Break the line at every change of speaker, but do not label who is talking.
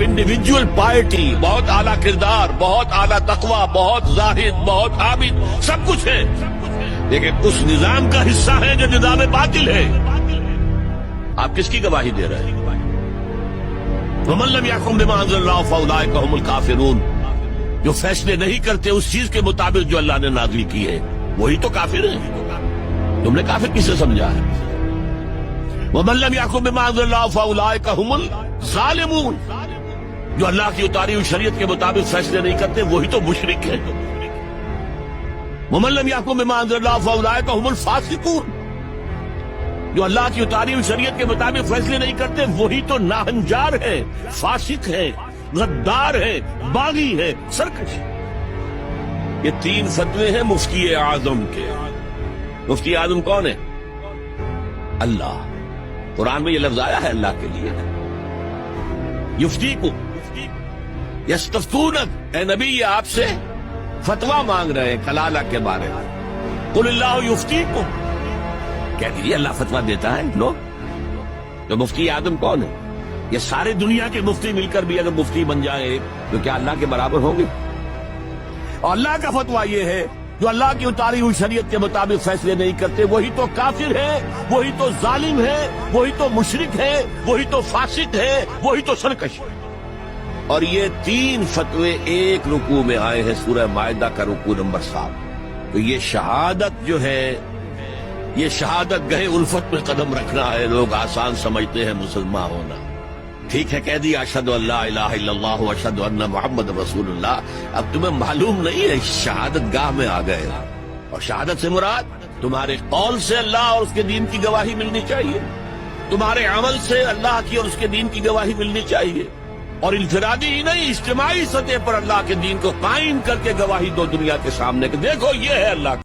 Individual piety, بہت اعلیٰ کردار، بہت اعلیٰ تقوی، بہت زاہد، بہت عابد، سب کچھ ہے، لیکن اس نظام کا حصہ ہے جو نظام باطل ہے۔ آپ کس کی گواہی دے رہے ہیں؟ وَمَن لَّمْ يَحْكُم بِمَا أَنزَلَ اللَّهُ فَأُولَٰئِكَ هُمُ الْكَافِرُونَ، جو فیصلے نہیں کرتے اس چیز کے مطابق جو اللہ نے نازل کی ہے، وہی تو کافر ہیں۔ تم نے کافر کسے سمجھا ہے؟ وَمَن لَّمْ يَحْكُم بِمَا أَنزَلَ اللَّهُ فَأُولَٰئِكَ هُمُ الظَّالِمُونَ، جو اللہ کی اتاری ہوئی شریعت کے مطابق فیصلے نہیں کرتے وہی تو مشرک ہے۔ وَمَن لَّمْ يَحْكُم بِمَا أَنزَلَ اللَّهُ فَأُولَٰئِكَ هُمُ الْفَاسِقُونَ، جو اللہ کی اتاری ہوئی شریعت کے مطابق فیصلے نہیں کرتے وہی تو ناہنجار ہے، فاسق ہے، غدار ہے، باغی ہے، سرکش۔ یہ تین فتوے ہیں مفتی اعظم کے۔ مفتی اعظم کون ہے؟ اللہ۔ قرآن میں یہ لفظ آیا ہے اللہ کے لیے، یفتیکم یستفتونک، اے نبی یہ آپ سے فتویٰ مانگ رہے ہیں کلالہ کے بارے میں۔ قل اللہ یفتیکم، کہہ دیجیے اللہ فتویٰ دیتا ہے۔ لو تو مفتی اعظم کون ہے؟ یہ سارے دنیا کے مفتی مل کر بھی اگر مفتی بن جائے تو کیا اللہ کے برابر ہوں گے؟ اور اللہ کا فتویٰ یہ ہے جو اللہ کی اتاری ہوئی شریعت کے مطابق فیصلے نہیں کرتے وہی تو کافر ہے، وہی تو ظالم ہے، وہی تو مشرک ہے، وہی تو فاسق ہے، وہی تو سرکش ہے۔ اور یہ تین فتوے ایک رکوع میں آئے ہیں، سورہ مائدہ کا رکوع نمبر 7۔ تو یہ شہادت جو ہے، یہ شہادت گہے الفت میں قدم رکھنا ہے۔ لوگ آسان سمجھتے ہیں مسلمان ہونا، ٹھیک ہے کہہ دیا اشہد ان لا الہ الا اللہ واشہد ان محمد رسول اللہ، اب تمہیں معلوم نہیں ہے شہادت گاہ میں آ گئے، اور شہادت سے مراد تمہارے قول سے اللہ اور اس کے دین کی گواہی ملنی چاہیے، تمہارے عمل سے اللہ کی اور اس کے دین کی گواہی ملنی چاہیے، اور انفرادی ہی نہیں اجتماعی سطح پر اللہ کے دین کو قائم کر کے گواہی دو دنیا کے سامنے کہ دیکھو یہ ہے اللہ کا